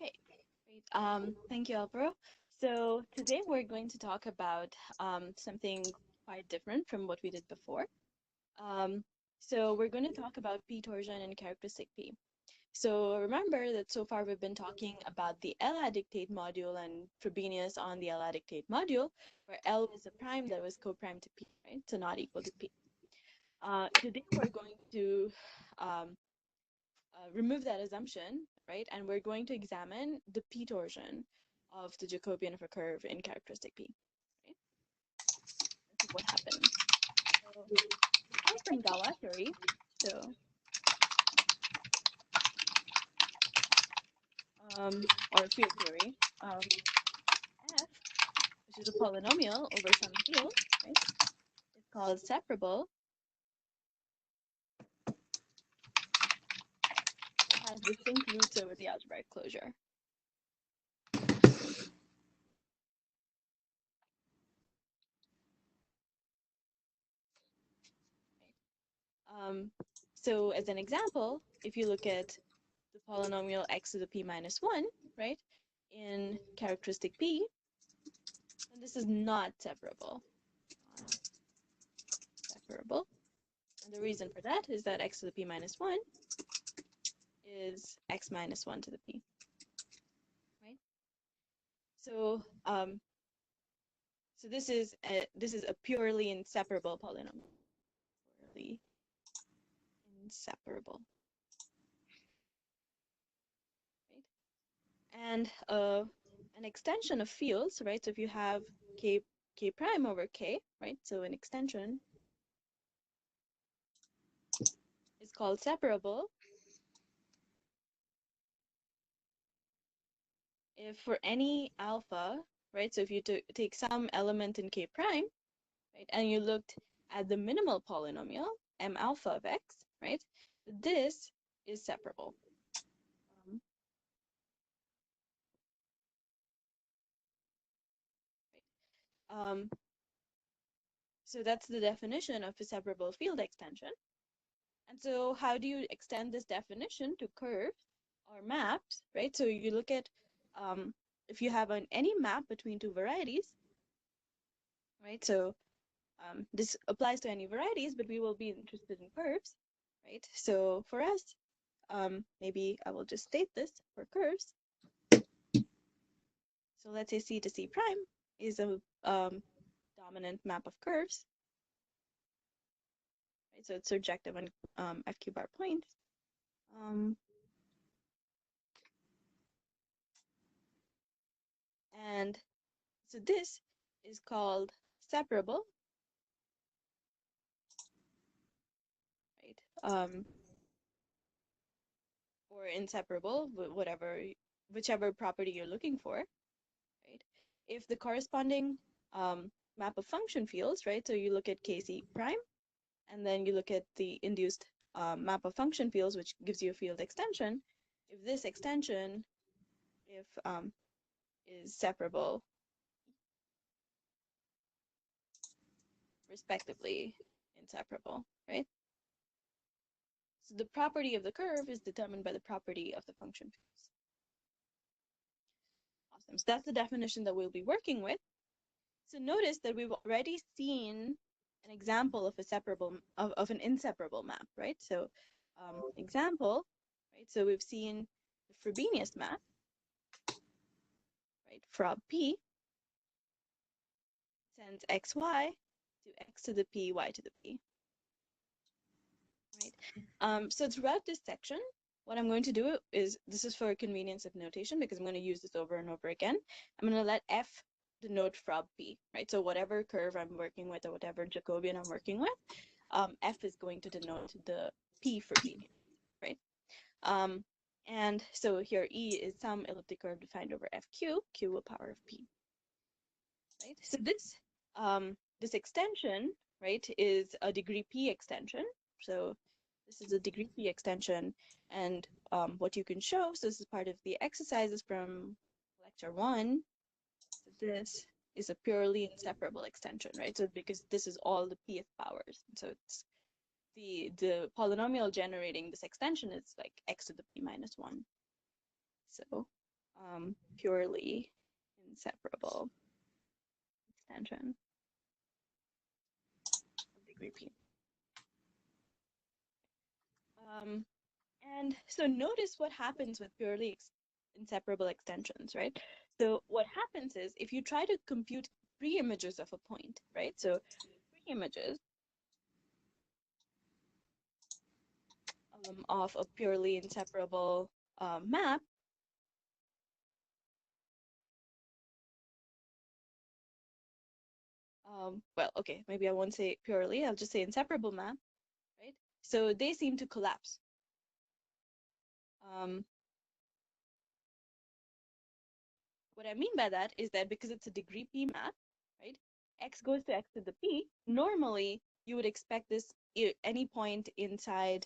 Okay, great. Thank you, Alvaro. So today we're going to talk about something quite different from what we did before. Um, so we're going to talk about P torsion and characteristic P. So remember that so far we've been talking about the L addict module and Frobenius on the L addict module, where L was a prime that was co-prime to P, right? So not equal to P. Today we're going to um, remove that assumption, right? And we're going to examine the P torsion of the Jacobian of a curve in characteristic P, right? This is what happens. So apart from Galois theory, so or field theory, F, which is a polynomial over some field, right, is called separable. It has distinct roots over the algebraic closure. So as an example, if you look at the polynomial x to the p minus 1, right, in characteristic P, and this is not separable. Separable. And the reason for that is that x to the p minus 1 is x minus 1 to the p, right? So so this is a purely inseparable polynomial. Purely inseparable. Right? And an extension of fields, right? So if you have k prime over k, right? So an extension is called separable if for any alpha, right? So if you take some element in k prime, right, and you looked at the minimal polynomial, m alpha of x, right, this is separable. Um, so that's the definition of a separable field extension. And so how do you extend this definition to curves or maps, right? So you look at if you have any map between two varieties, right? So this applies to any varieties, but we will be interested in curves, right? So for us, maybe I will just state this for curves. So let's say C to C prime is a dominant map of curves, right? So it's surjective on FQ bar points. And so this is called separable, right? Or inseparable, whichever property you're looking for, right? If the corresponding map of function fields, right? So you look at KC prime, and then you look at the induced map of function fields, which gives you a field extension. If this extension, is separable, respectively inseparable, right? So the property of the curve is determined by the property of the function fields. Awesome. So that's the definition that we'll be working with. So notice that we've already seen an example of a separable of an inseparable map, right? So example, right? So we've seen the Frobenius map, right? Frob P sends xy to x to the p, y to the p, right? So throughout this section, what I'm going to do is, this is for convenience of notation because I'm going to use this over and over again. I'm going to let f denote frob p, right? So whatever curve I'm working with or whatever Jacobian I'm working with, f is going to denote the p for p, right? And so here E is some elliptic curve defined over fq, q will power of p, right? So this extension, right, is a degree p extension. So this is a degree p extension, and what you can show, so this is part of the exercises from lecture 1, so this is a purely inseparable extension, right? So because this is all the pth powers, so it's the polynomial generating this extension is like x to the p minus 1. So purely inseparable extension of degree P. And so notice what happens with purely inseparable extensions, right? So what happens is if you try to compute pre-images of a point, right? So pre-images of a purely inseparable map, well, okay, maybe I won't say purely, I'll just say inseparable map, right? So they seem to collapse. What I mean by that is that because it's a degree P map, right? X goes to X to the P. Normally, you would expect this any point inside,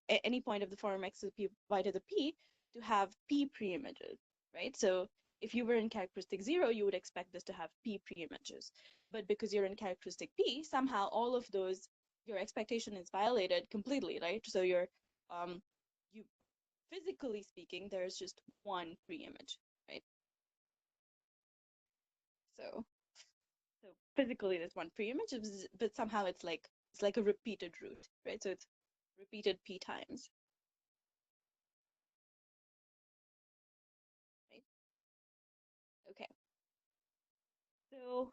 any point of the form X to the P, Y to the P to have P pre-images, right? So if you were in characteristic 0, you would expect this to have P pre-images. But because you're in characteristic P, somehow all of those, your expectation is violated completely, right? So you're, you physically speaking, there's just one pre-image, right? So physically there's one pre-image, but somehow it's like a repeated root, right? So it's repeated P times, right? Okay. So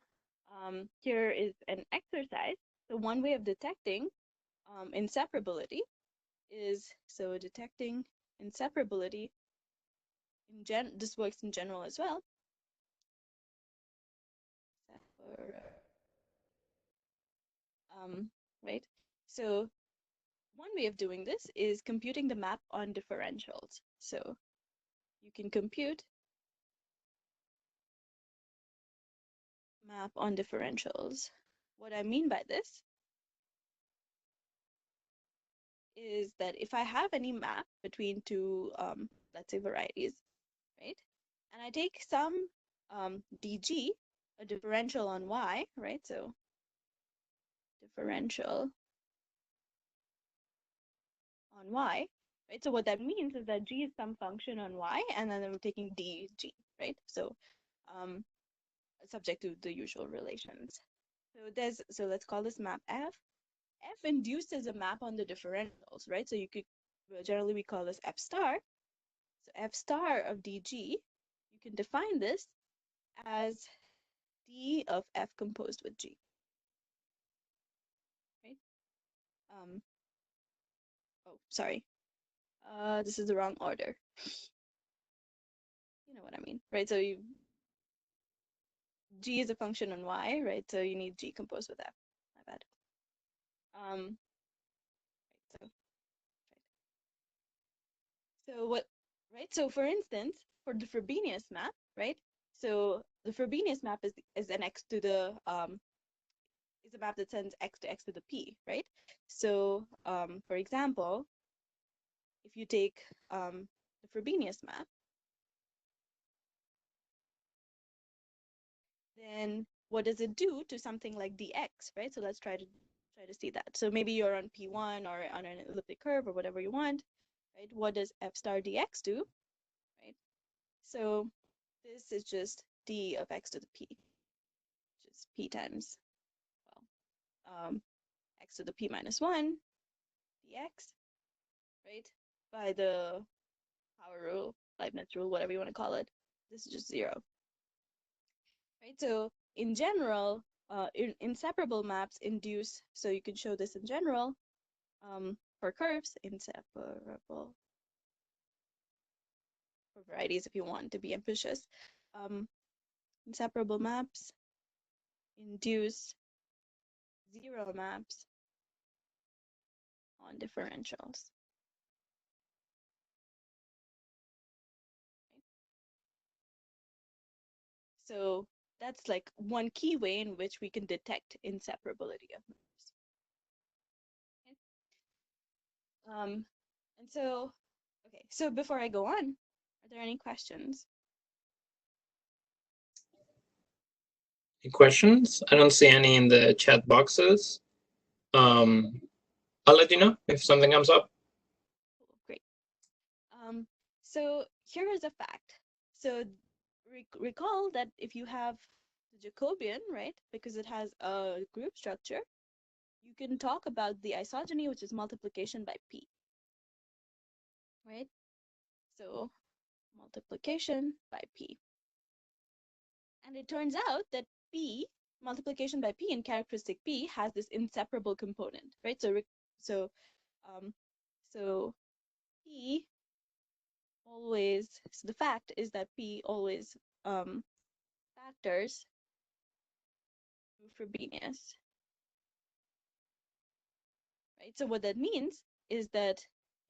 here is an exercise. So one way of detecting inseparability is, so detecting inseparability this works in general as well. Right? So one way of doing this is computing the map on differentials. So you can compute map on differentials. What I mean by this is that if I have any map between two, let's say varieties, right? And I take some dg, a differential on y, right? So differential on y, right? So what that means is that g is some function on y, and then I'm taking dg, right? So subject to the usual relations. So let's call this map f. F induces a map on the differentials, right? So you could, generally we call this f star. So f star of dg, you can define this as d of f composed with g, right? Oh, sorry. This is the wrong order. You know what I mean, right? So g is a function on y, right? So you need g composed with f. My bad. Right, so what, right? So for instance, for the Frobenius map, right? So the Frobenius map is an x to the is a map that sends x to the p, right? So for example, if you take the Frobenius map, then what does it do to something like dx, right? So let's try to see that. So maybe you're on P1 or on an elliptic curve or whatever you want, right? What does f star dx do, right? So this is just d of x to the p, which is p times, well, x to the p minus 1 dx, right? By the power rule, Leibniz rule, whatever you want to call it. This is just 0, right? So in general, inseparable maps induce, so you can show this in general, for curves, inseparable, for varieties if you want to be ambitious. Inseparable maps induce 0 maps on differentials. So that's like one key way in which we can detect inseparability of maps. Okay. And so, okay, so before I go on, are there any questions? Any questions? I don't see any in the chat boxes. I'll let you know if something comes up. Great. So here is a fact. So recall that if you have the Jacobian, right, because it has a group structure, you can talk about the isogeny, which is multiplication by p, right? So multiplication by p. And it turns out that p, multiplication by p in characteristic p, has this inseparable component, right? So um, so p always, so the fact is that p always factors through Frobenius, right? So what that means is that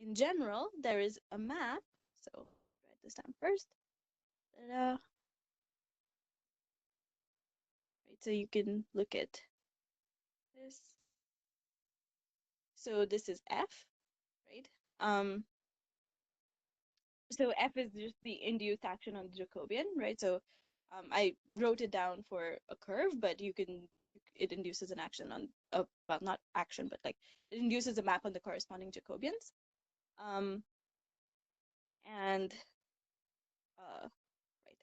in general, there is a map. So write this down first. Ta-da. Right, so you can look at this. So this is F, right? So F is just the induced action on the Jacobian, right? So I wrote it down for a curve, but it induces an action on, well, not action, but like it induces a map on the corresponding Jacobians. And right.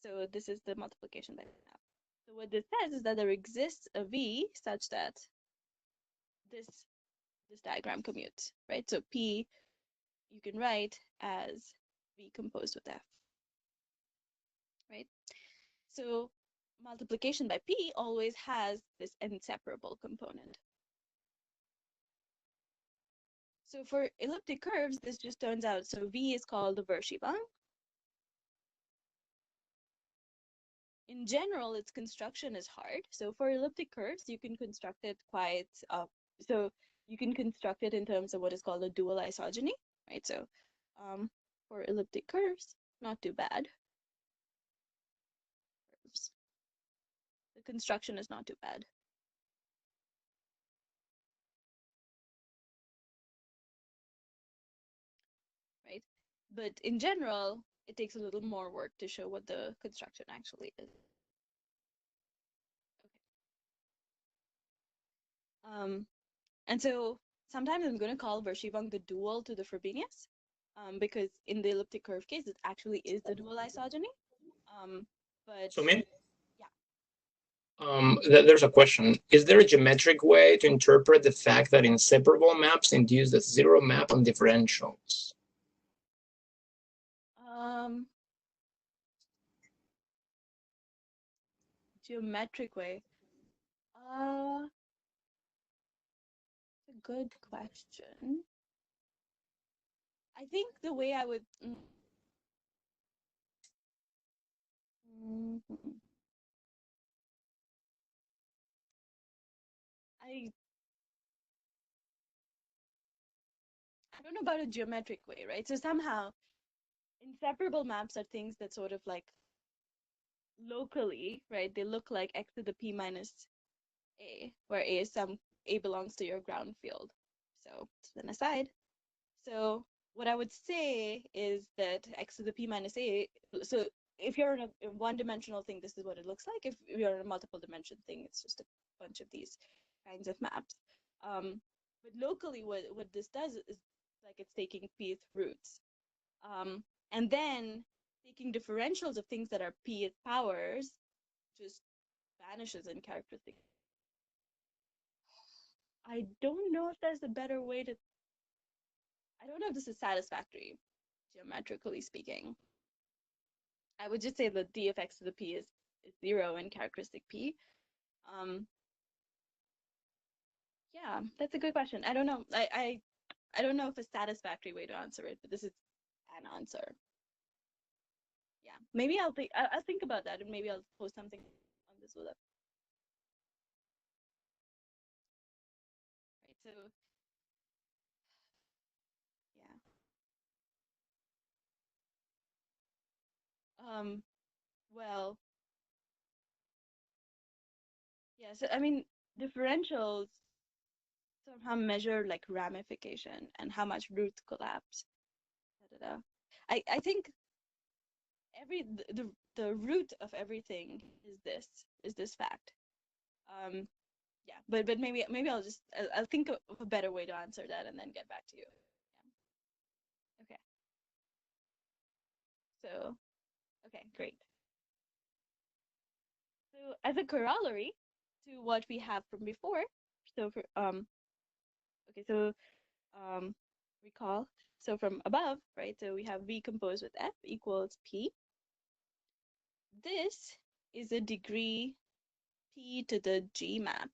So this is the multiplication by map. So what this says is that there exists a V such that this this diagram commutes, right? So P you can write as V composed with F, right? So multiplication by P always has this inseparable component. So for elliptic curves, this just turns out, so V is called the Verschiebung. In general, its construction is hard. So for elliptic curves, you can construct it quite, so you can construct it in terms of what is called a dual isogeny, right? So for elliptic curves, not too bad. Curves. The construction is not too bad. Right? But in general, it takes a little more work to show what the construction actually is. Okay. And so sometimes I'm going to call Verschiebung the dual to the Frobenius, because in the elliptic curve case, it actually is the dual isogeny. But Soumya, yeah. there's a question. Is there a geometric way to interpret the fact that inseparable maps induce the zero map on differentials? Geometric way. Uh, a good question. I think the way I would. I I don't know about a geometric way, right? So somehow inseparable maps are things that sort of like locally, right? They look like x to the p minus a, where a belongs to your ground field. So an aside. So what I would say is that x to the p minus a, so if you're in a one-dimensional thing, this is what it looks like. If you're in a multiple dimension thing, it's just a bunch of these kinds of maps. But locally, what this does is like it's taking pth roots. And then taking differentials of things that are pth powers just vanishes in characteristic. I don't know if there's a better way to. I don't know if this is satisfactory, geometrically speaking. I would just say that d of x to the p is 0 in characteristic p. Yeah, that's a good question. I don't know. I don't know if a satisfactory way to answer it, but this is an answer. Yeah, maybe I'll think about that, and maybe I'll post something on this with it. Right. So yeah. Well, yeah. So I mean, differentials somehow measure like ramification and how much root collapse. Da, da, da. I think every the root of everything is this fact. Yeah, but maybe I'll think of a better way to answer that and then get back to you. Yeah. Okay. Great. So as a corollary to what we have from before, so for okay, so um recall, so from above, right? So we have V composed with F equals P. This is a degree P to the G map.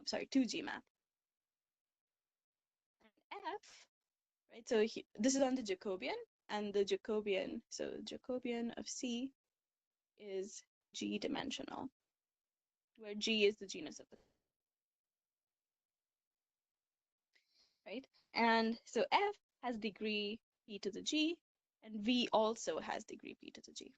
Sorry, 2G map. And F, right? So this is on the Jacobian, and the Jacobian, so Jacobian of C is G dimensional, where G is the genus of the, right? And so F has degree P to the G, and V also has degree P to the G,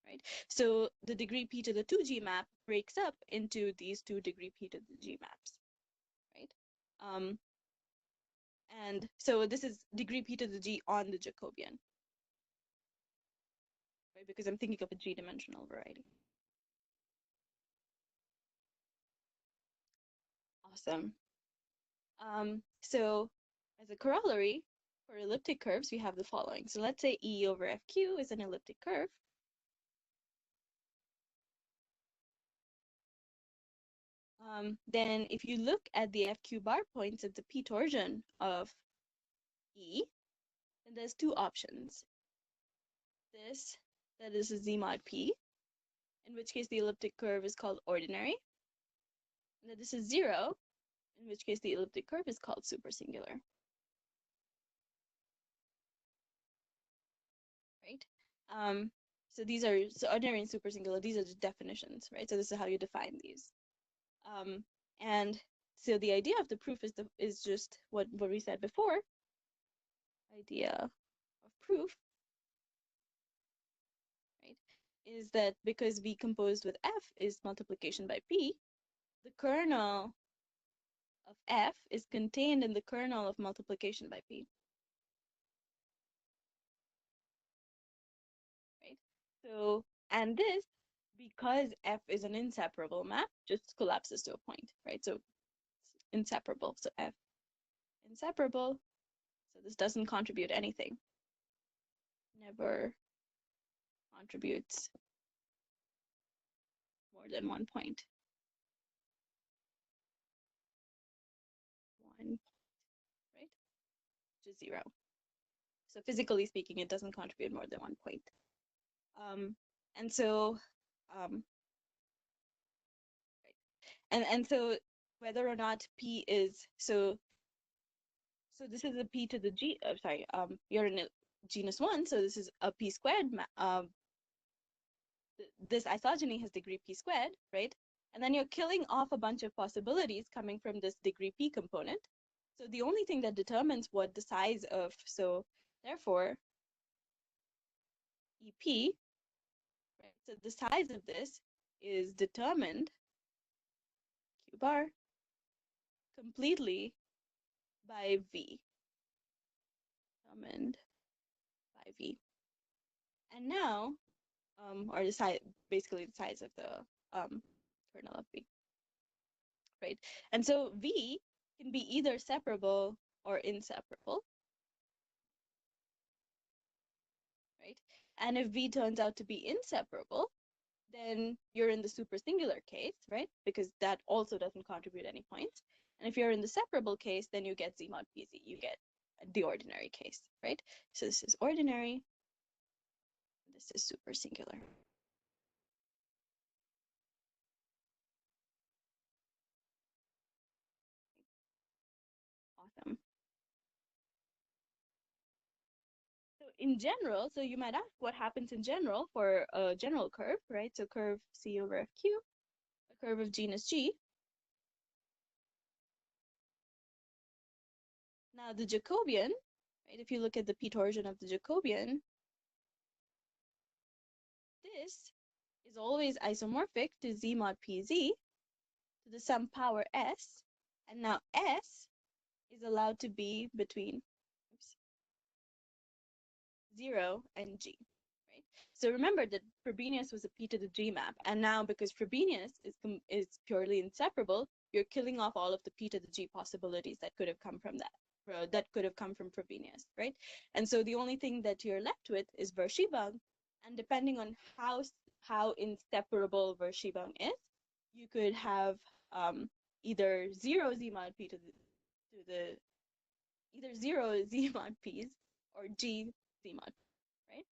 right? So the degree P to the 2G map breaks up into these two degree P to the G maps, right? Um, and so this is degree P to the G on the Jacobian, right? Because I'm thinking of a G-dimensional variety. Awesome. So as a corollary for elliptic curves, we have the following. So let's say E over FQ is an elliptic curve. Then if you look at the FQ bar points at the P torsion of E, then there's two options. This, that is a Z mod P, in which case the elliptic curve is called ordinary. And that this is 0, in which case the elliptic curve is called supersingular. Right? So these are, so ordinary and supersingular, these are the definitions, right? So this is how you define these. And so the idea of the proof is just what we said before. Idea of proof, right, is that because V composed with F is multiplication by P, the kernel of F is contained in the kernel of multiplication by P. Right? So, and this, because F is an inseparable map, just collapses to a point, right? So it's inseparable. So F inseparable. So this doesn't contribute anything. Never contributes more than 1 point. 1, right? Which is 0. So physically speaking, it doesn't contribute more than 1 point. And so, right. And so whether or not P is, so this is a P to the G, sorry, you're in a genus 1, so this is a P squared, this isogeny has degree P squared, right? And then you're killing off a bunch of possibilities coming from this degree P component. So the only thing that determines what the size of, so therefore, EP, right? So the size of this is determined, Q bar, completely by V, determined by V. And now, or the size, basically the size of the kernel of V, right? And so V can be either separable or inseparable, right? And if V turns out to be inseparable, then you're in the supersingular case, right? Because that also doesn't contribute any points. And if you're in the separable case, then you get Z mod PZ, you get the ordinary case, right? So this is ordinary, this is supersingular. Awesome. So in general, so you might ask what happens in general for a general curve, right? So curve C over FQ, a curve of genus G. Now the Jacobian, right? If you look at the P torsion of the Jacobian, this is always isomorphic to Z mod PZ to the sum power S. And now S is allowed to be between 0 and G. Right? So remember that Frobenius was a P to the G map, and now because Frobenius is purely inseparable, you're killing off all of the P to the G possibilities that could have come from that could have come from Frobenius, right? And so the only thing that you're left with is Verschiebung, And depending on how inseparable Verschiebung is, you could have either zero Z mod P to the either zero Z mod P's or G Z mod, right?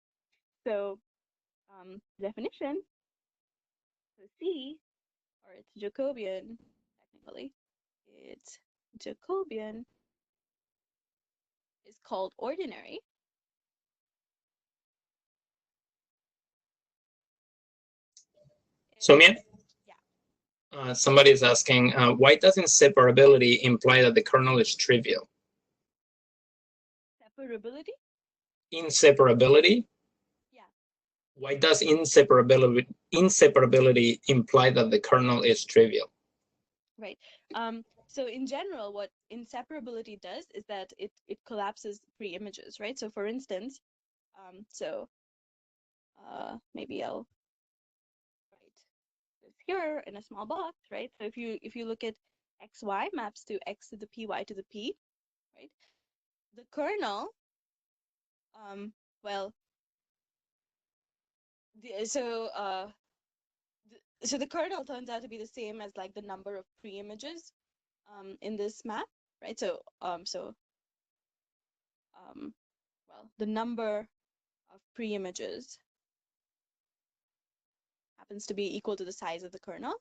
So definition, so C, or it's Jacobian, technically, it's Jacobian is called ordinary. Soumya, Yeah, somebody is asking, why does inseparability imply that the kernel is trivial? separability. Inseparability? Yeah, Why does inseparability imply that the kernel is trivial? right. So in general, what inseparability does is that it collapses pre-images, right? So for instance, maybe I'll write this here in a small box, right? So if you look at xy maps to x to the p, y to the p, right? The kernel, well, the, so the kernel turns out to be the same as like the number of pre-images in this map, right? Well, the number of pre-images happens to be equal to the size of the kernel,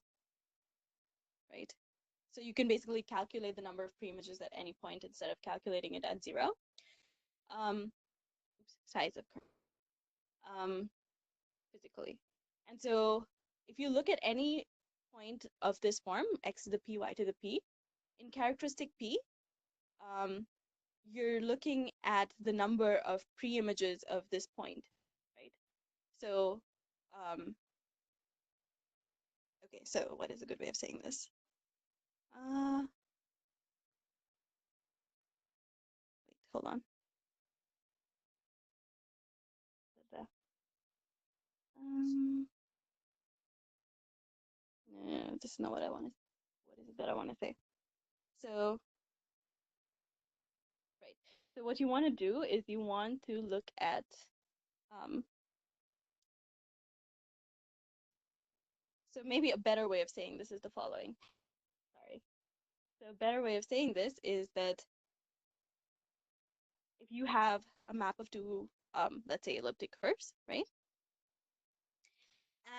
right? So you can basically calculate the number of pre-images at any point instead of calculating it at zero. Size of kernel, physically. And so if you look at any point of this form, x to the p, y to the p, in characteristic p, you're looking at the number of pre-images of this point, right? So, okay, so what is a good way of saying this? Wait, hold on. No, this is not what I want to. What is it that I want to say? So, right. So what you want to do is you want to look at um, so maybe a better way of saying this is the following. Sorry. So a better way of saying this is that if you have a map of two, let's say elliptic curves, right?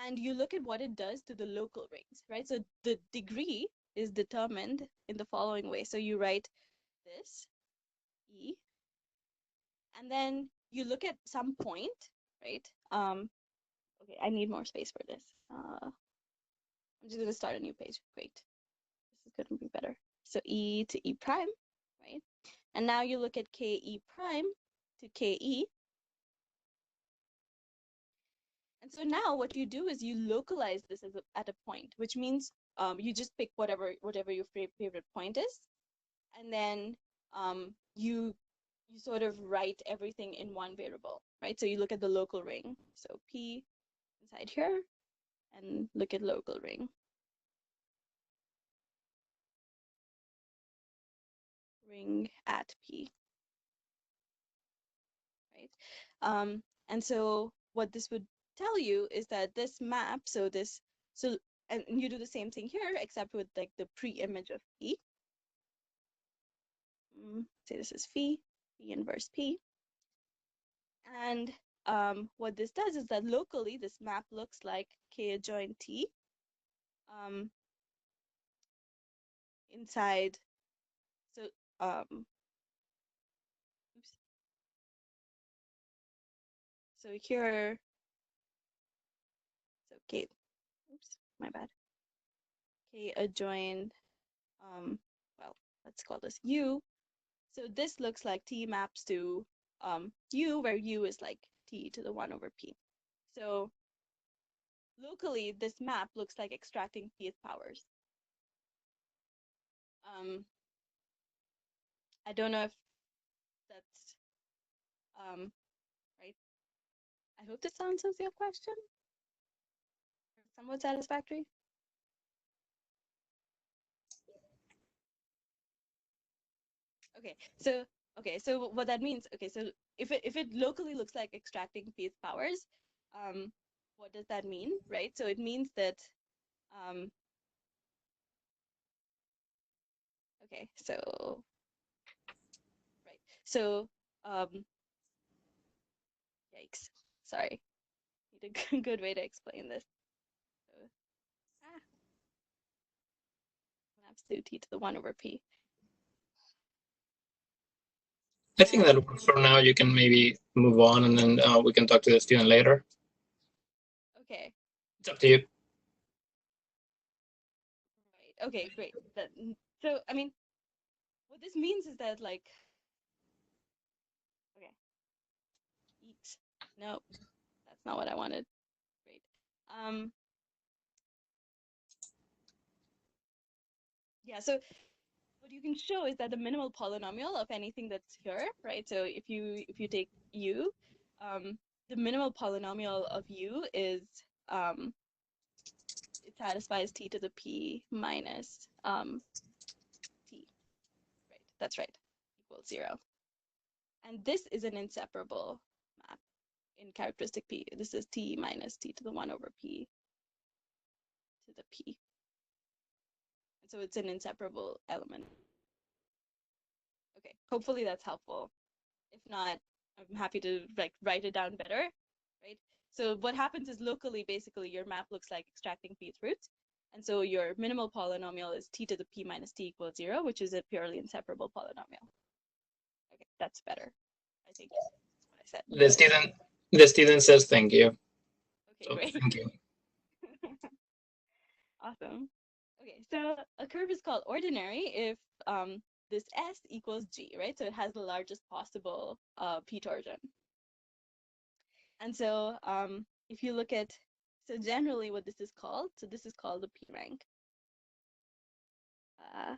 And you look at what it does to the local rings, right? So the degree is determined in the following way. So you write this, E, and then you look at some point, right? Okay, I need more space for this. I'm just gonna start a new page. Great. This is gonna be better. So E to E prime, right? And now you look at KE prime to KE. And so now what you do is you localize this as at a point, which means you just pick whatever your favorite point is, and then you sort of write everything in one variable, right? So you look at the local ring. So P inside here, and look at local ring. Ring at P, right? And so what this would tell you is that this map, so and you do the same thing here, except with like the pre-image of P. Say this is phi, P inverse P. And what this does is that locally, this map looks like K adjoint T inside, so, oops. So here, so K, oops, my bad. K adjoint, well, let's call this U. So this looks like T maps to U, where U is like T to the 1 over P. So locally, this map looks like extracting Pth powers. I don't know if that's right. I hope this answers your question. Somewhat satisfactory. Okay, so what that means, okay, so if it locally looks like extracting Pth powers, What does that mean, right? So it means that, um, okay, so, right. So, um, yikes, sorry. Need a good way to explain this. So, absolute t to the 1 over p. I think that for now you can maybe move on, and then we can talk to the student later. Okay, It's up to you. right. Okay, great. So, I mean, what this means is that, like, okay, eat. No, that's not what I wanted. Great. Um, yeah, so what you can show is that the minimal polynomial of anything that's here, right? So if you take u, the minimal polynomial of u is um, it satisfies t to the p minus t, right? That's right, equals 0. And this is an inseparable map in characteristic p. This is t minus t to the 1 over p to the p. And so it's an inseparable element. Okay, hopefully that's helpful. If not, I'm happy to like write it down better, right? So what happens is locally, basically, your map looks like extracting p's roots. And so your minimal polynomial is t to the p minus t equals 0, which is a purely inseparable polynomial. Okay, that's better. I think that's what I said. The student, the student says thank you. Okay, So great. thank you. Awesome. Okay, so a curve is called ordinary if this S equals G, right? So it has the largest possible p torsion. And so if you look at, so generally what this is called, so this is called the P rank. Uh,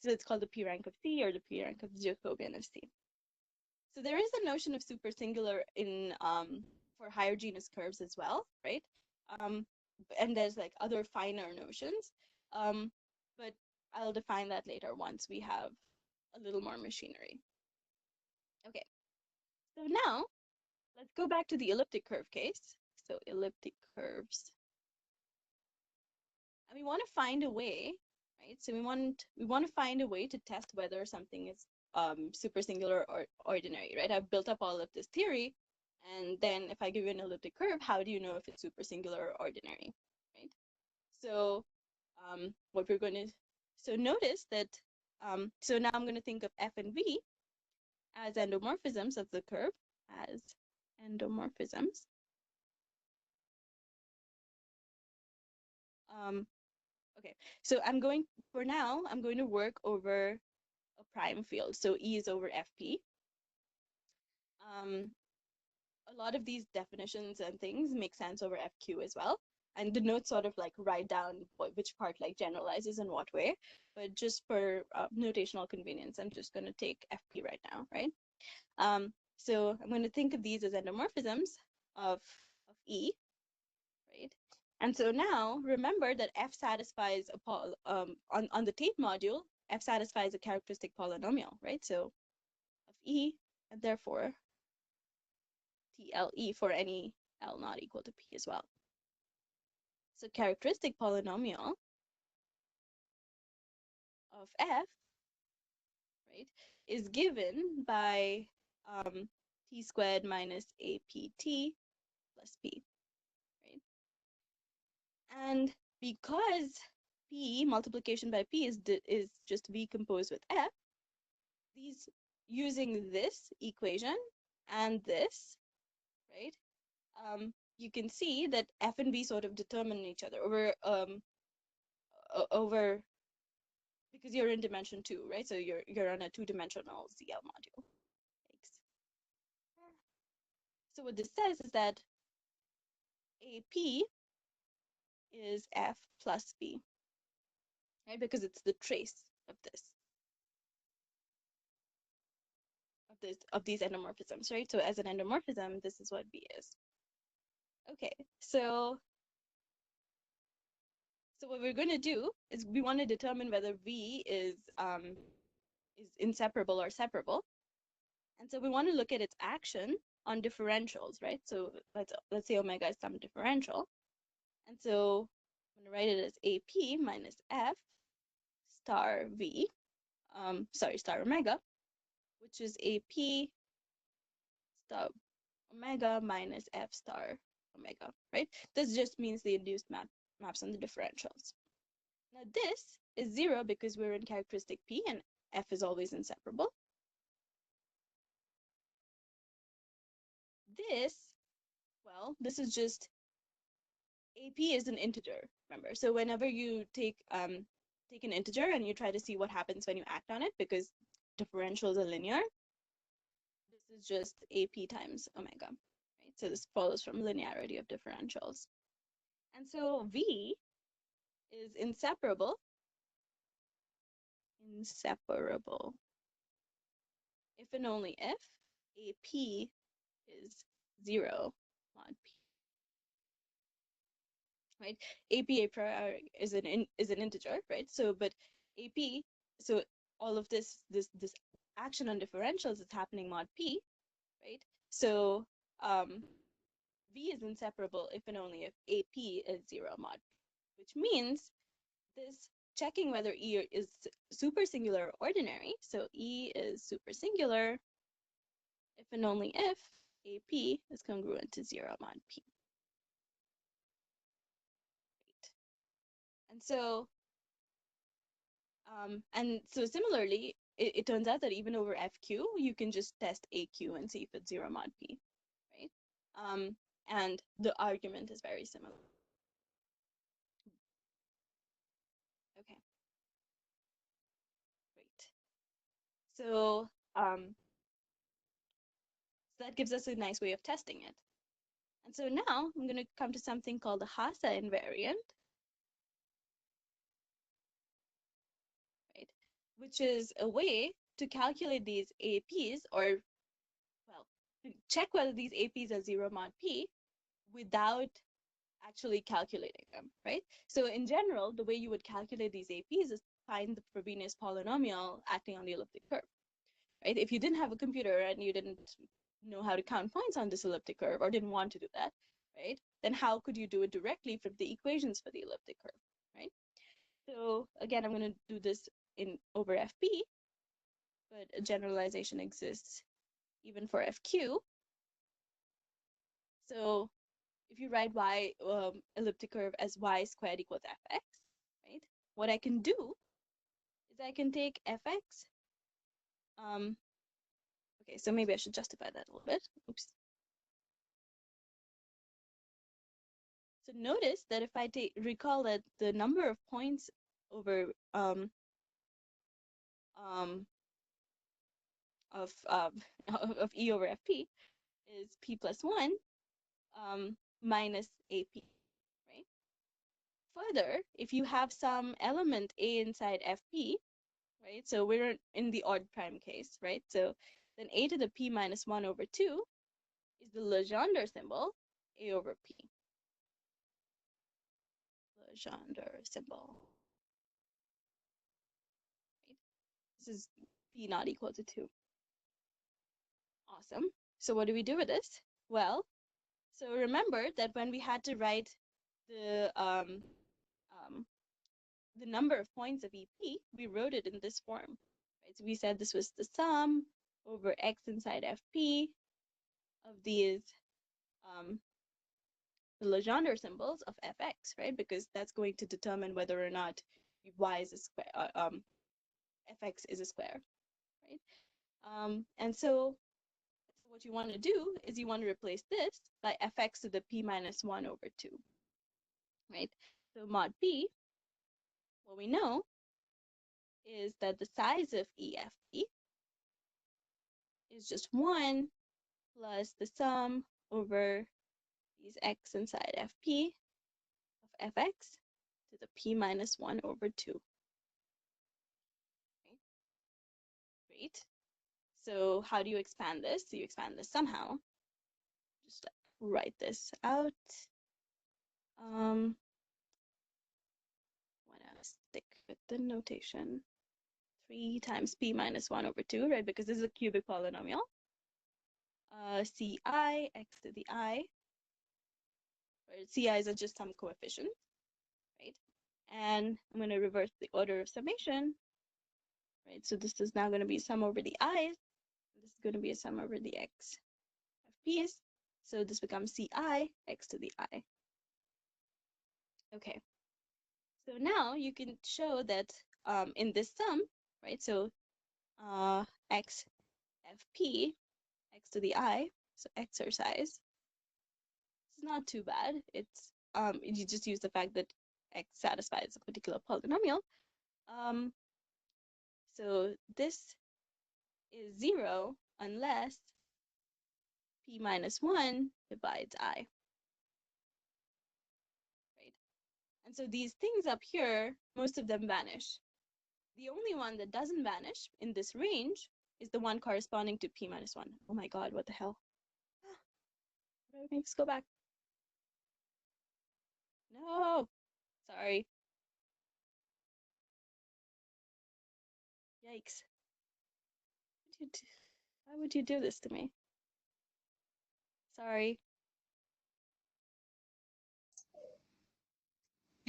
so it's called the P rank of C or the P rank of the Jacobian of C. So there is a notion of supersingular in for higher genus curves as well, right? Um, and there's like other finer notions, but I'll define that later once we have a little more machinery. Okay, so now let's go back to the elliptic curve case. So elliptic curves. And we want to find a way, right? So we want to find a way to test whether something is super singular or ordinary, right? I've built up all of this theory, and then if I give you an elliptic curve, how do you know if it's super singular or ordinary, right? So what we're going to, so notice that, so now I'm going to think of f and v as endomorphisms of the curve, as endomorphisms. Um, okay, so for now, I'm going to work over a prime field. So E is over FP. A lot of these definitions and things make sense over FQ as well. And the notes sort of like write down which part like generalizes in what way. But just for notational convenience, I'm just going to take FP right now, right? So I'm going to think of these as endomorphisms of E, right? And so now remember that F satisfies on the Tate module, F satisfies a characteristic polynomial, right? So of E, and therefore TLE for any L not equal to P as well. So characteristic polynomial of F, right, is given by T squared minus APT plus P, right? And because P multiplication by P is just V composed with F, these using this equation and this, right? You can see that F and V sort of determine each other over because you're in dimension 2, right? So you're on a 2-dimensional ZL module. Thanks. So what this says is that AP is F plus V, right? Because it's the trace of this of these endomorphisms, right? So as an endomorphism, this is what V is. Okay, so what we're going to do is we want to determine whether V is is inseparable or separable. And so we want to look at its action on differentials, right? So let's say omega is some differential. And so I'm going to write it as AP minus F star V, star omega, which is AP star omega minus F star omega, right? This just means the induced maps on the differentials. Now this is 0 because we're in characteristic P and F is always inseparable. This, well, this is just AP is an integer, remember? So whenever you take an integer and you try to see what happens when you act on it, because differentials are linear, this is just AP times omega, right? So this follows from linearity of differentials. And so V is inseparable, if and only if AP is 0 mod P, right? AP a priori is an integer, right? So but AP, so all of this action on differentials is happening mod P, right? So V is inseparable if and only if AP is 0 mod P, which means this checking whether E is super singular or ordinary. So E is super singular if and only if AP is congruent to 0 mod P. Right. And so similarly, it turns out that even over FQ, you can just test AQ and see if it's 0 mod P, right? And the argument is very similar. Okay, great. So that gives us a nice way of testing it. And so now I'm going to come to something called the Hasse invariant, right? Which is a way to calculate these APs, or, well, to check whether these APs are 0 mod P without actually calculating them, right? So in general, the way you would calculate these APs is find the Frobenius polynomial acting on the elliptic curve, right? If you didn't have a computer and you didn't know how to count points on this elliptic curve or didn't want to do that, right? Then how could you do it directly from the equations for the elliptic curve, right? So again, I'm going to do this in over FP, but a generalization exists even for FQ. So if you write y elliptic curve as y squared equals fx, right? What I can do is I can take fx. Okay, so maybe I should justify that a little bit. Oops. So notice that if I recall that the number of points over of of E over FP is P plus 1 minus AP, right? Further, if you have some element A inside FP, right? So we're in the odd prime case, right? So then A to the P minus 1 over 2 is the Legendre symbol, A over P. Legendre symbol. Right? This is P not equal to 2. Awesome. So what do we do with this? Well, so remember that when we had to write the number of points of EP, we wrote it in this form. Right? So we said this was the sum over x inside FP of these the Legendre symbols of fx, right? Because that's going to determine whether or not y is a square, fx is a square, right? And so what you want to do is you want to replace this by fx to the p minus 1 over 2, right? So mod p, what we know is that the size of EFP is just 1 plus the sum over these x inside fp of fx to the p minus 1 over 2. Okay. Great. So how do you expand this? So you expand this somehow. Just like write this out. Want to stick with the notation 3 times p minus 1 over 2, right? Because this is a cubic polynomial. Ci x to the I, right? Ci is just some coefficient, right? And I'm going to reverse the order of summation, right? So this is now going to be sum over the i's. This is going to be a sum over the x of p's. So this becomes Ci x to the I. Okay. So now you can show that in this sum, right? So x fp x to the I, so exercise. It's not too bad. It's you just use the fact that x satisfies a particular polynomial. So this is 0 unless p minus 1 divides I, right? And so these things up here, most of them vanish. The only one that doesn't vanish in this range is the one corresponding to p minus 1. Oh my god, what the hell? Let's go back. No, sorry. Yikes. Why would you do this to me? Sorry.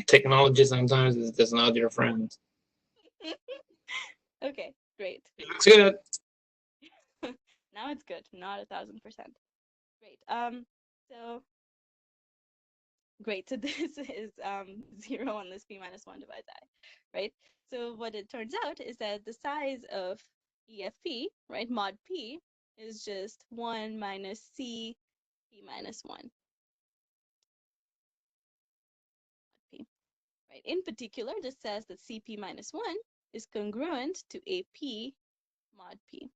Technology sometimes is not your friend. Okay, great. It looks good. Now it's good, not 1000%. Great. So great. So this is 0 on this p minus 1 divides I, right? So what it turns out is that the size of EFP, right, mod p, is just 1 minus c p minus 1 p, right? In particular, this says that cp minus 1 is congruent to AP mod p.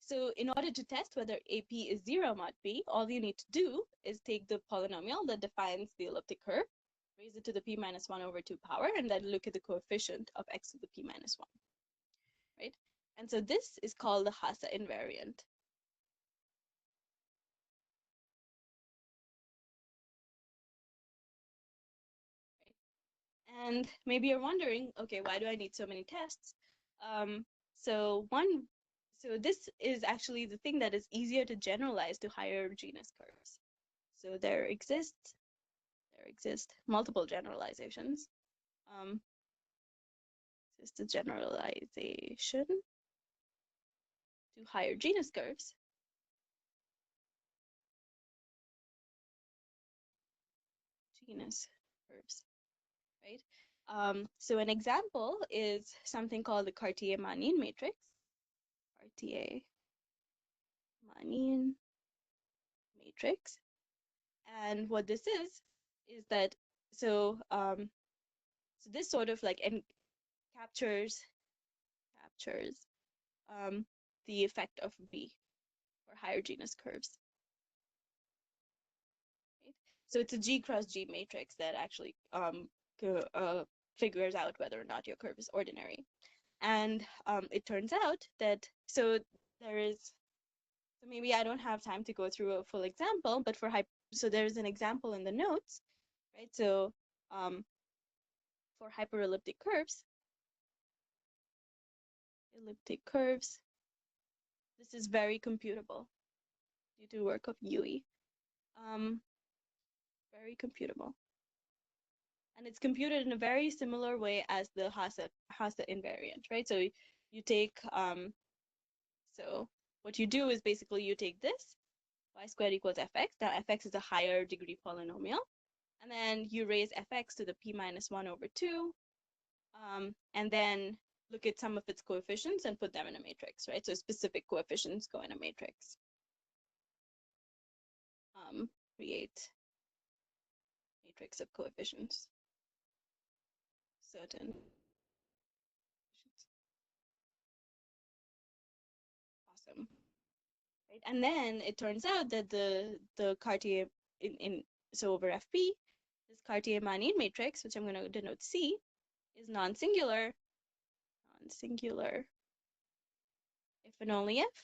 So in order to test whether AP is 0 mod p, all you need to do is take the polynomial that defines the elliptic curve, raise it to the p minus 1 over 2 power, and then look at the coefficient of x to the p minus 1, right? And so this is called the Hasse invariant. And maybe you're wondering, okay, why do I need so many tests? So this is actually the thing that is easier to generalize to higher genus curves. So there exist multiple generalizations. Exist a generalization to higher genus curves. Genus curves, right? So an example is something called the Cartier-Manin matrix. Cartier-Manin matrix. And what this is that so this sort of like captures the effect of B for higher genus curves. Right? So it's a G cross G matrix that actually figures out whether or not your curve is ordinary. And it turns out that so maybe I don't have time to go through a full example, but so there's an example in the notes, right? So for hyperelliptic curves, this is very computable due to work of Yui. Very computable. And it's computed in a very similar way as the Hasse invariant, right? So you take, so what you do is basically you take this, y squared equals fx. Now fx is a higher degree polynomial. And then you raise fx to the p minus 1 over 2. And then look at some of its coefficients and put them in a matrix, right? So specific coefficients go in a matrix. Create matrix of coefficients. Certain. Awesome. Right? And then it turns out that the Cartier so over FP, this Cartier-Manin matrix, which I'm going to denote C, is non-singular if and only if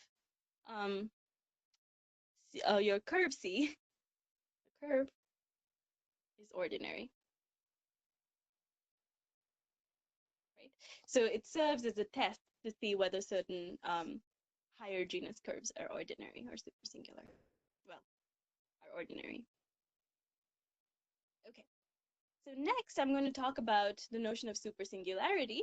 your curve C, the curve is ordinary. So it serves as a test to see whether certain higher genus curves are ordinary or supersingular. Well, are ordinary. Okay. So next, I'm going to talk about the notion of supersingularity.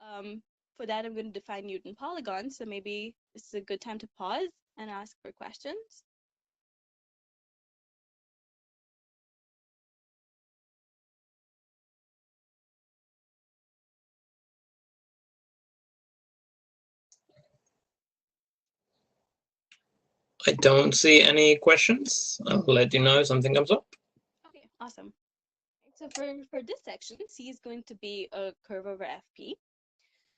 Um, for that, I'm going to define Newton polygons. So maybe this is a good time to pause and ask for questions. I don't see any questions. I'll let you know if something comes up. Okay, awesome. So for this section, C is going to be a curve over FP.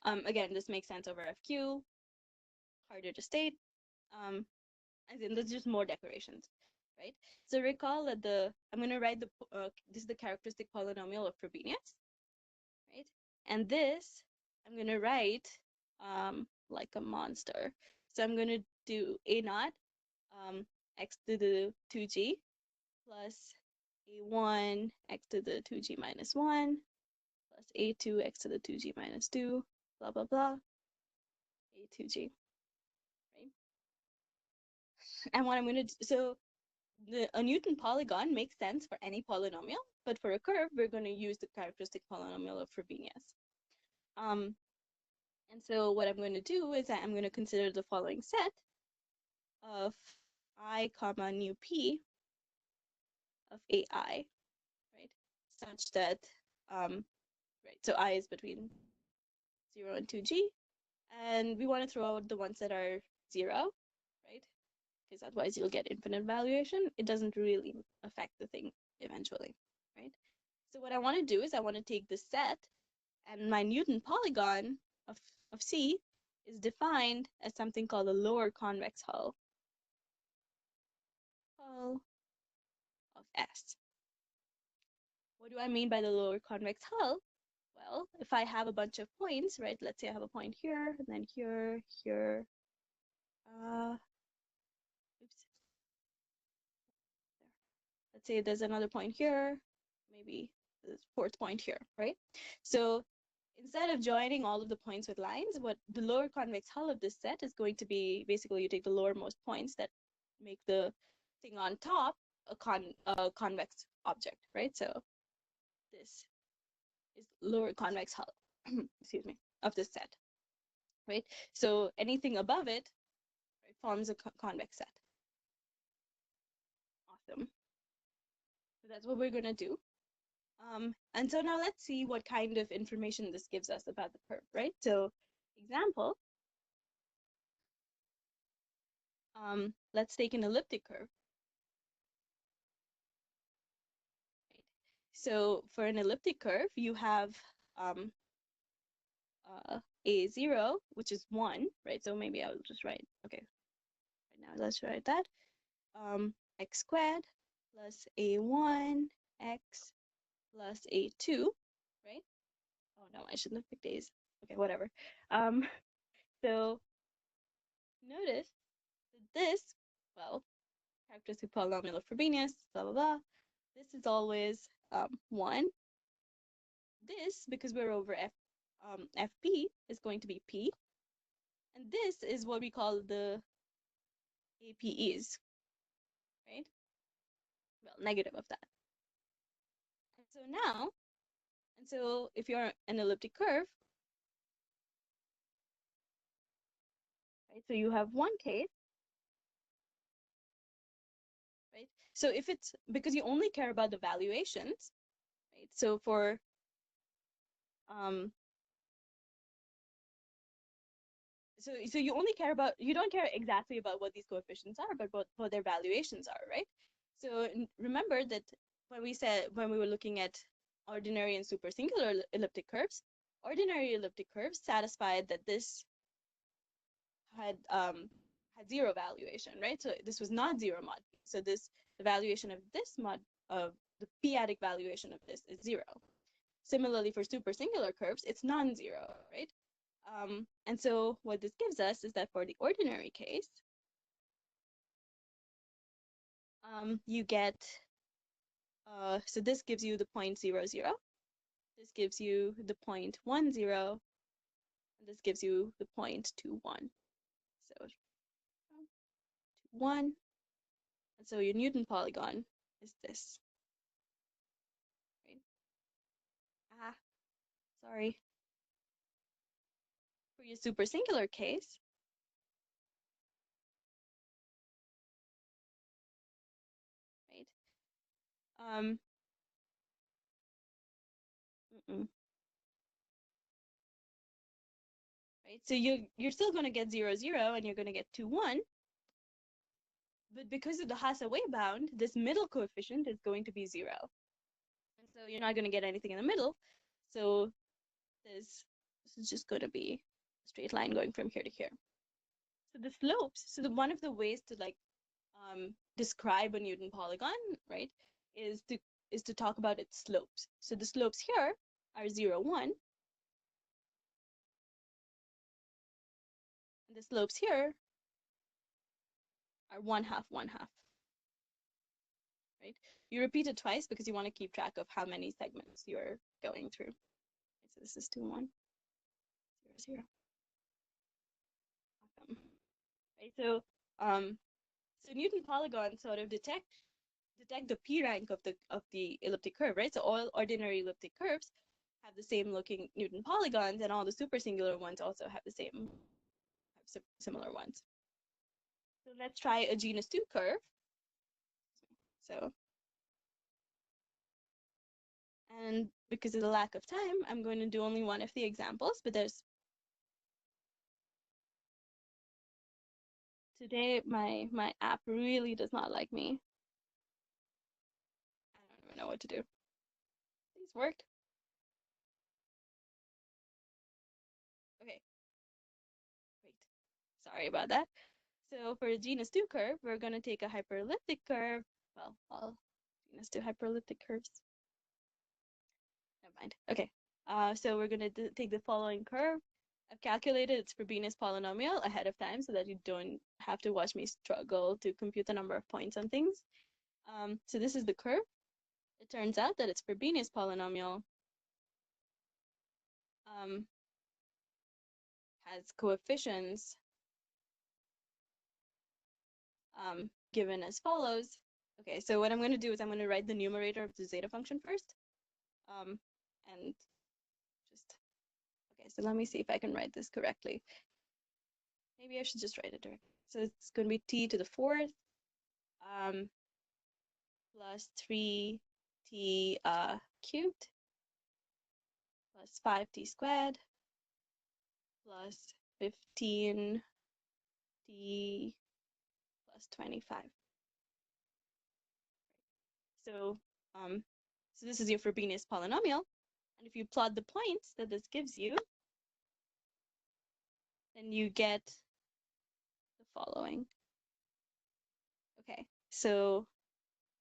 Again, this makes sense over FQ, harder to state. As in, there's just more decorations, right? So recall that I'm going to write this is the characteristic polynomial of Frobenius, right? And this, I'm going to write like a monster. So I'm going to do A naught x to the 2g plus a1 x to the 2g minus 1 plus a2 x to the 2g minus 2, blah, blah, blah, a2g, right? And what I'm going to do, so a Newton polygon makes sense for any polynomial, but for a curve, we're going to use the characteristic polynomial of Frobenius. And so what I'm going to do is that I'm going to consider the following set of I comma nu p of ai, right? Such that, right, so I is between 0 and 2g, and we want to throw out the ones that are 0, right? Because otherwise you'll get infinite valuation. It doesn't really affect the thing eventually, right? So what I want to do is I want to take this set, and my Newton polygon of C is defined as something called a lower convex hull of S. What do I mean by the lower convex hull? Well, if I have a bunch of points, right? Let's say I have a point here, and then here, here. Oops. There. Let's say there's another point here, maybe the fourth point here, right? So instead of joining all of the points with lines, what the lower convex hull of this set is going to be, basically you take the lowermost points that make the thing on top a convex object, right? So this is lower convex hull, excuse me, of this set, right? So anything above it, right, forms a convex set. Awesome. So that's what we're gonna do. And so now let's see what kind of information this gives us about the curve, right? So example, let's take an elliptic curve. Right? So for an elliptic curve, you have a0, which is 1, right? So maybe I'll just write, okay, right now let's write that. X squared plus a1 x plus a2, right? Oh no, I shouldn't have picked a's. Okay, whatever. So notice that this, well, characteristic polynomial of Frobenius, blah, blah, blah. This is always 1. This, because we're over fp, is going to be p. And this is what we call the APEs, right? Well, negative of that. And so if you're an elliptic curve, right, so you have one case, right? So if it's, because you only care about the valuations, right? So for, so you only care about, you don't care exactly about what these coefficients are, but what their valuations are, right? So remember that when we were looking at ordinary and supersingular elliptic curves, ordinary elliptic curves satisfied that this had 0 valuation, right? So this was not 0 mod. So the valuation of this mod of the p-adic valuation of this is 0. Similarly for supersingular curves, it's non-zero, right? And so what this gives us is that for the ordinary case, you get, so this gives you the point 0, 0, This gives you the point 1, 0, and this gives you the point 2, 1. So 1, and so your Newton polygon is this. Right? Ah, sorry. For your super singular case, right? Um, right? So you're still going to get 0, 0, and you're going to get 2, 1. But because of the Hasse-Weil bound, this middle coefficient is going to be 0. And so you're not going to get anything in the middle. So this is just going to be a straight line going from here to here. So the slopes, so one of the ways to like describe a Newton polygon, right, is to talk about its slopes. So the slopes here are 0, 1. And the slopes here are 1 half, 1 half. Right? You repeat it twice because you want to keep track of how many segments you're going through. So this is 2, 1, 0, 0. Awesome. Right? So Newton polygons sort of detect the P rank of the elliptic curve, right? So all ordinary elliptic curves have the same looking Newton polygons, and all the super singular ones also have similar ones. So let's try a genus 2 curve. So, and because of the lack of time, I'm going to do only one of the examples, but today my app really does not like me. I don't even know what to do. Please work. Okay, great. Sorry about that. So for a genus 2 curve, we're going to take a hyperelliptic curve. Well, all genus 2 hyperelliptic curves. Never mind. Okay. So we're going to take the following curve. I've calculated its Frobenius polynomial ahead of time so that you don't have to watch me struggle to compute the number of points on things. So this is the curve. It turns out that its Frobenius polynomial has coefficients given as follows. Okay, so what I'm going to do is I'm going to write the numerator of the zeta function first. And just, okay, so let me see if I can write this correctly. Maybe I should just write it directly. So it's going to be t to the fourth plus 3t cubed plus 5t squared plus 15t plus 25. So, so this is your Frobenius polynomial. And if you plot the points that this gives you, then you get the following. Okay, so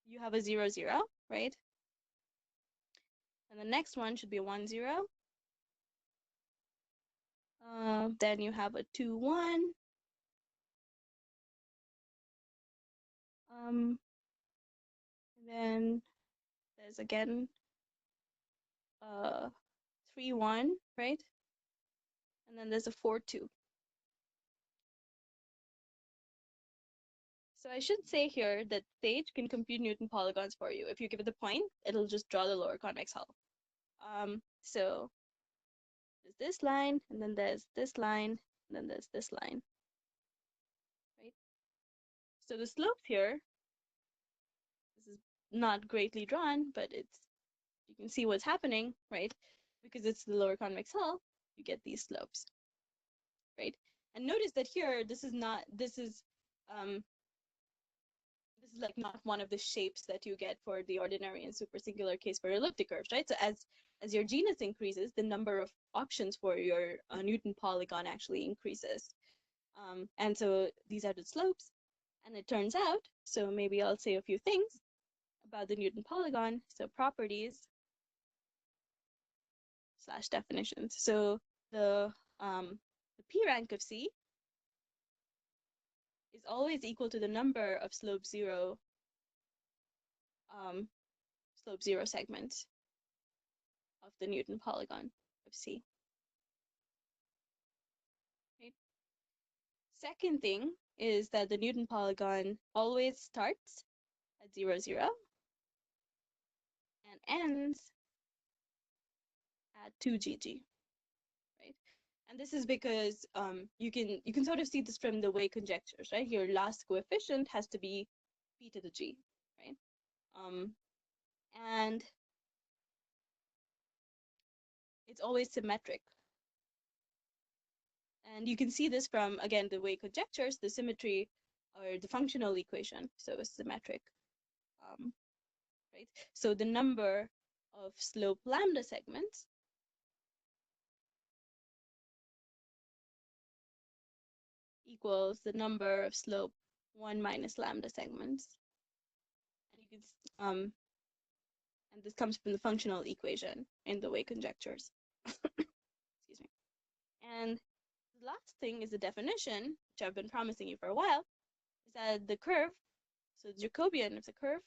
you have a 0, 0, right? And the next one should be a 1, 0. Then you have a 2, 1. And then there's again 3, 1, right? And then there's a 4, 2. So I should say here that Sage can compute Newton polygons for you. If you give it the point, it'll just draw the lower convex hull. So there's this line, and then there's this line, and then there's this line, right? So the slopes here, this is not greatly drawn, but you can see what's happening, right? Because it's the lower convex hull, you get these slopes, right? And notice that here, this is like not one of the shapes that you get for the ordinary and super singular case for elliptic curves, right? So as your genus increases, the number of options for your Newton polygon actually increases. And so these are the slopes. And it turns out, so maybe I'll say a few things about the Newton polygon. So properties / definitions. So the P rank of C is always equal to the number of slope zero segments of the Newton polygon of C. Right? Second thing is that the Newton polygon always starts at 0, 0 and ends at 2GG, right? And this is because you can sort of see this from the way conjectures, right? Your last coefficient has to be p to the g, right? And it's always symmetric. And you can see this from, again, the way conjectures, the symmetry or the functional equation. So it's symmetric, right? So the number of slope lambda segments equals the number of slope 1 minus lambda segments. And you can, and this comes from the functional equation in the way conjectures. Excuse me. And the last thing is the definition, which I've been promising you for a while, is that the curve, so the Jacobian of the curve,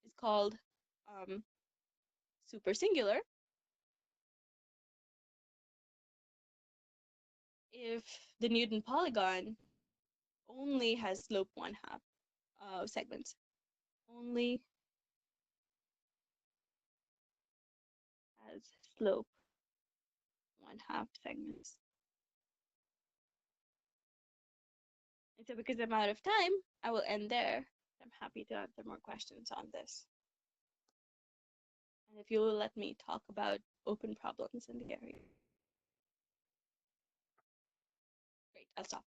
is called super singular if the Newton polygon only has slope 1/2 segments. Only has slope 1/2 segments. And so because I'm out of time, I will end there. I'm happy to answer more questions on this. And if you will let me talk about open problems in the area. Great, I'll stop.